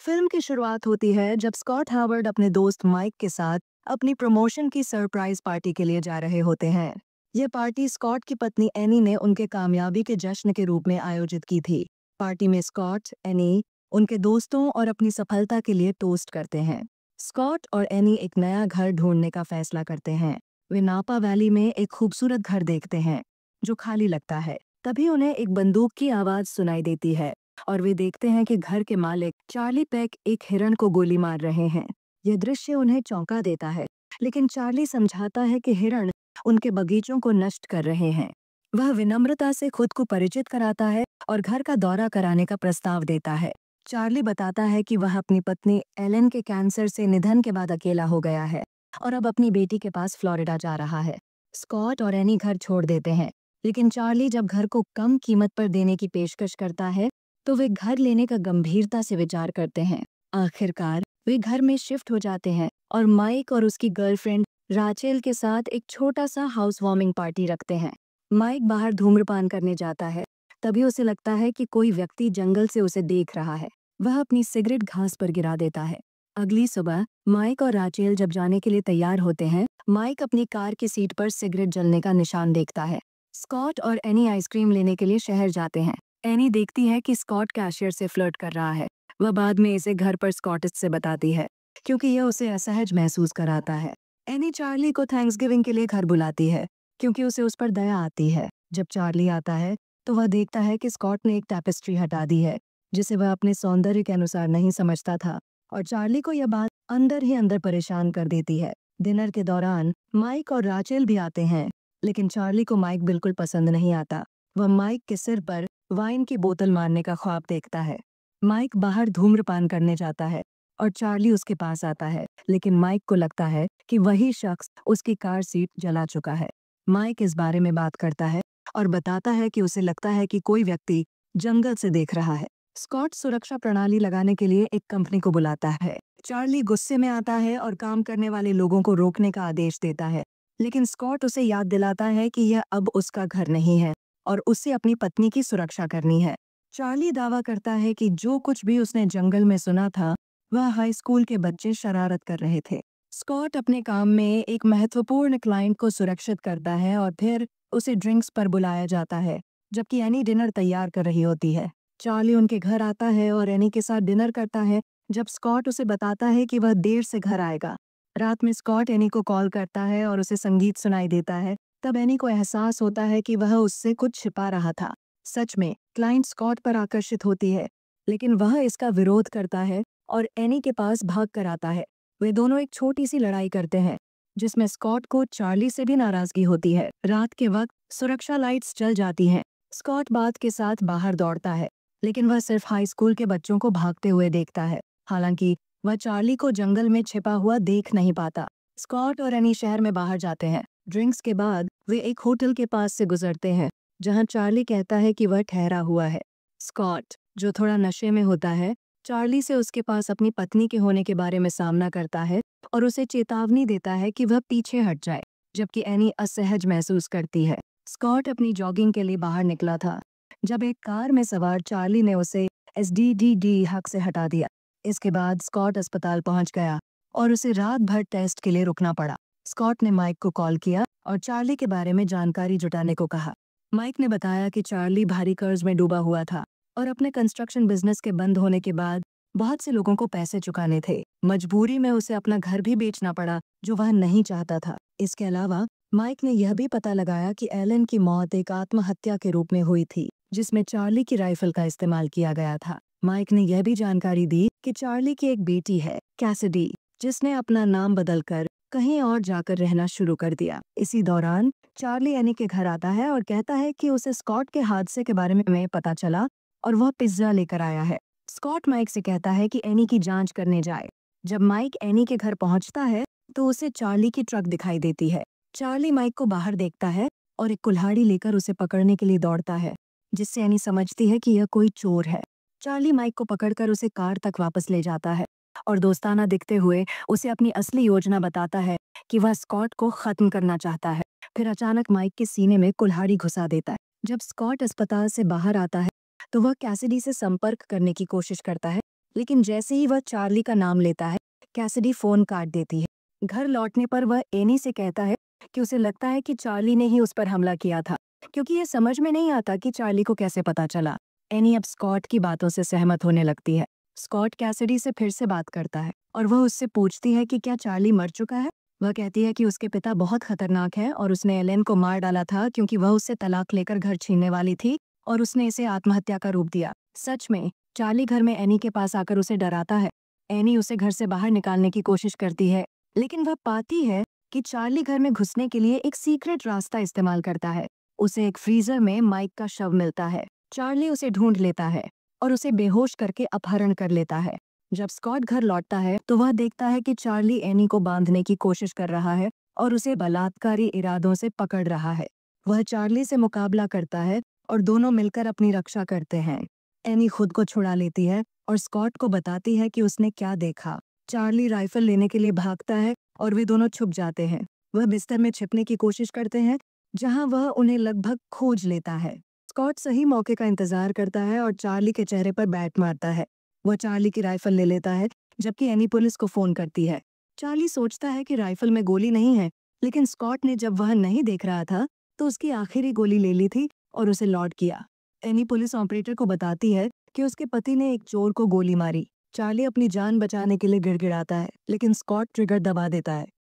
Film की शुरुआत होती है जब स्कॉट हावर्ड अपने दोस्त माइक के साथ अपनी प्रमोशन की सरप्राइज पार्टी के लिए जा रहे होते हैं। यह पार्टी स्कॉट की पत्नी एनी ने उनके कामयाबी के जश्न के रूप में आयोजित की थी। पार्टी में स्कॉट, एनी, उनके दोस्तों और अपनी सफलता के लिए टोस्ट करते हैं। स्कॉट और एनी एक नया घर ढूंढने का फैसला करते हैं। वे नापा वैली में एक खूबसूरत घर देखते हैं जो खाली लगता है। तभी उन्हें एक बंदूक की आवाज सुनाई देती है और वे देखते हैं कि घर के मालिक चार्ली पैक एक हिरण को गोली मार रहे हैं। यह दृश्य उन्हें चौंका देता है, लेकिन चार्ली समझाता है कि हिरण उनके बगीचों को नष्ट कर रहे हैं। वह विनम्रता से खुद को परिचित कराता है और घर का दौरा कराने का प्रस्ताव देता है। चार्ली बताता है कि वह अपनी पत्नी एलन के कैंसर से निधन के बाद अकेला हो गया है और अब अपनी बेटी के पास फ्लोरिडा जा रहा है। स्कॉट और एनी घर छोड़ देते हैं, लेकिन चार्ली जब घर को कम कीमत पर देने की पेशकश करता है तो वे घर लेने का गंभीरता से विचार करते हैं। आखिरकार वे घर में शिफ्ट हो जाते हैं और माइक और उसकी गर्लफ्रेंड राचेल के साथ एक छोटा सा हाउस वार्मिंग पार्टी रखते हैं। माइक बाहर धूम्रपान करने जाता है, तभी उसे लगता है कि कोई व्यक्ति जंगल से उसे देख रहा है। वह अपनी सिगरेट घास पर गिरा देता है। अगली सुबह माइक और राचेल जब जाने के लिए तैयार होते हैं, माइक अपनी कार की सीट पर सिगरेट जलने का निशान देखता है। स्कॉट और एनी आइसक्रीम लेने के लिए शहर जाते हैं। एनी देखती है कि स्कॉट कैशियर से फ्लर्ट कर रहा है। वह बाद में इसे घर पर स्कॉटिस से बताती है, क्योंकि यह उसे असहज महसूस कराता है। एनी चार्ली को थैंक्सगिविंग के लिए घर बुलाती है, क्योंकि उसे उस पर दया आती है। जब चार्ली आता है तो वह देखता है कि स्कॉट ने एक टैपेस्ट्री हटा दी है, जिसे वह अपने सौंदर्य के अनुसार नहीं समझता था, और चार्ली को यह बात अंदर ही अंदर परेशान कर देती है। डिनर के दौरान माइक और राचेल भी आते हैं, लेकिन चार्ली को माइक बिल्कुल पसंद नहीं आता। वह माइक के सिर पर वाइन की बोतल मारने का ख्वाब देखता है। माइक बाहर धूम्रपान करने जाता है और चार्ली उसके पास आता है, लेकिन माइक को लगता है कि वही शख्स उसकी कार सीट जला चुका है। माइक इस बारे में बात करता है और बताता है कि उसे लगता है कि कोई व्यक्ति जंगल से देख रहा है। स्कॉट सुरक्षा प्रणाली लगाने के लिए एक कंपनी को बुलाता है। चार्ली गुस्से में आता है और काम करने वाले लोगों को रोकने का आदेश देता है, लेकिन स्कॉट उसे याद दिलाता है कि यह अब उसका घर नहीं है और उसे अपनी पत्नी की सुरक्षा करनी है। चार्ली दावा करता है कि जो कुछ भी उसने जंगल में सुना था, वह हाई स्कूल के बच्चे शरारत कर रहे थे। स्कॉट अपने काम में एक महत्वपूर्ण क्लाइंट को सुरक्षित करता है और फिर उसे ड्रिंक्स पर बुलाया जाता है, जबकि एनी डिनर तैयार कर रही होती है। चार्ली उनके घर आता है और एनी के साथ डिनर करता है, जब स्कॉट उसे बताता है कि वह देर से घर आएगा। रात में स्कॉट एनी को कॉल करता है और उसे संगीत सुनाई देता है। तब एनी को एहसास होता है कि वह उससे कुछ छिपा रहा था। सच में क्लाइंट स्कॉट पर आकर्षित होती है, लेकिन वह इसका विरोध करता है और एनी के पास भाग कर आता है। वे दोनों एक छोटी सी लड़ाई करते हैं, जिसमें स्कॉट को चार्ली से भी नाराजगी होती है। रात के वक्त सुरक्षा लाइट्स जल जाती हैं। स्कॉट बात के साथ बाहर दौड़ता है, लेकिन वह सिर्फ हाई स्कूल के बच्चों को भागते हुए देखता है। हालांकि वह चार्ली को जंगल में छिपा हुआ देख नहीं पाता। स्कॉट और एनी शहर में बाहर जाते हैं। ड्रिंक्स के बाद वे एक होटल के पास से गुजरते हैं, जहां चार्ली कहता है कि वह ठहरा हुआ है। स्कॉट, जो थोड़ा नशे में होता है, चार्ली से उसके पास अपनी पत्नी के होने के बारे में सामना करता है और उसे चेतावनी देता है कि वह पीछे हट जाए, जबकि एनी असहज महसूस करती है। स्कॉट अपनी जॉगिंग के लिए बाहर निकला था जब एक कार में सवार चार्ली ने उसे एसडीडीडी हक से हटा दिया। इसके बाद स्कॉट अस्पताल पहुंच गया और उसे रात भर टेस्ट के लिए रुकना पड़ा। स्कॉट ने माइक को कॉल किया और चार्ली के बारे में जानकारी जुटाने को कहा। माइक ने बताया कि चार्ली भारी कर्ज में डूबा हुआ था और अपने कंस्ट्रक्शन बिजनेस के बंद होने के बाद बहुत से लोगों को पैसे चुकाने थे। मजबूरी में उसे अपना घर भी बेचना पड़ा, जो वह नहीं चाहता था। इसके अलावा माइक ने यह भी पता लगाया कि एलन की मौत एक आत्महत्या के रूप में हुई थी, जिसमें चार्ली की राइफल का इस्तेमाल किया गया था। माइक ने यह भी जानकारी दी कि चार्ली की एक बेटी है, कैसिडी, जिसने अपना नाम बदलकर कहीं और जाकर रहना शुरू कर दिया। इसी दौरान चार्ली एनी के घर आता है और कहता है कि उसे स्कॉट के हादसे के बारे में पता चला और वह पिज्जा लेकर आया है। स्कॉट माइक से कहता है कि एनी की जांच करने जाए। जब माइक एनी के घर पहुंचता है तो उसे चार्ली की ट्रक दिखाई देती है। चार्ली माइक को बाहर देखता है और एक कुल्हाड़ी लेकर उसे पकड़ने के लिए दौड़ता है, जिससे एनी समझती है कि यह कोई चोर है। चार्ली माइक को पकड़कर उसे कार तक वापस ले जाता है और दोस्ताना दिखते हुए उसे अपनी असली योजना बताता है कि वह स्कॉट को खत्म करना चाहता है। फिर अचानक माइक के सीने में कुल्हाड़ी घुसा देता है। जब स्कॉट अस्पताल से बाहर आता है तो वह कैसिडी से संपर्क करने की कोशिश करता है, लेकिन जैसे ही वह चार्ली का नाम लेता है, कैसिडी फोन काट देती है। घर लौटने पर वह एनी से कहता है कि उसे लगता है कि चार्ली ने ही उस पर हमला किया था, क्योंकि ये समझ में नहीं आता कि चार्ली को कैसे पता चला। एनी अब स्कॉट की बातों से सहमत होने लगती है। स्कॉट कैसिडी से फिर से बात करता है और वह उससे पूछती है कि क्या चार्ली मर चुका है। वह कहती है कि उसके पिता बहुत खतरनाक है और उसने एलेन को मार डाला था क्योंकि वह उससे तलाक लेकर घर छीनने वाली थी और उसने इसे आत्महत्या का रूप दिया। सच में चार्ली घर में एनी के पास आकर उसे डराता है। एनी उसे घर से बाहर निकालने की कोशिश करती है, लेकिन वह पाती है कि चार्ली घर में घुसने के लिए एक सीक्रेट रास्ता इस्तेमाल करता है। उसे एक फ्रीजर में माइक का शव मिलता है। चार्ली उसे ढूंढ लेता है और उसे बेहोश करके अपहरण कर लेता है। जब स्कॉट घर लौटता है तो वह देखता है कि चार्ली एनी को बांधने की कोशिश कर रहा है और उसे बलात्कारी इरादों से पकड़ रहा है। वह चार्ली से मुकाबला करता है और दोनों मिलकर अपनी रक्षा करते हैं। एनी खुद को छुड़ा लेती है और स्कॉट को बताती है कि उसने क्या देखा। चार्ली राइफल लेने के लिए भागता है और वे दोनों छुप जाते हैं। वह बिस्तर में छिपने की कोशिश करते हैं, जहां वह उन्हें लगभग खोज लेता है। स्कॉट सही मौके का इंतजार करता है और चार्ली के चेहरे पर बैट मारता है। वह चार्ली की राइफल ले लेता है, जबकि एनी पुलिस को फोन करती है। चार्ली सोचता है कि राइफल में गोली नहीं है, लेकिन स्कॉट ने जब वह नहीं देख रहा था तो उसकी आखिरी गोली ले ली थी और उसे लॉड किया। एनी पुलिस ऑपरेटर को बताती है कि उसके पति ने एक चोर को गोली मारी। चार्ली अपनी जान बचाने के लिए गिड़गिड़ाता है, लेकिन स्कॉट ट्रिगर दबा देता है।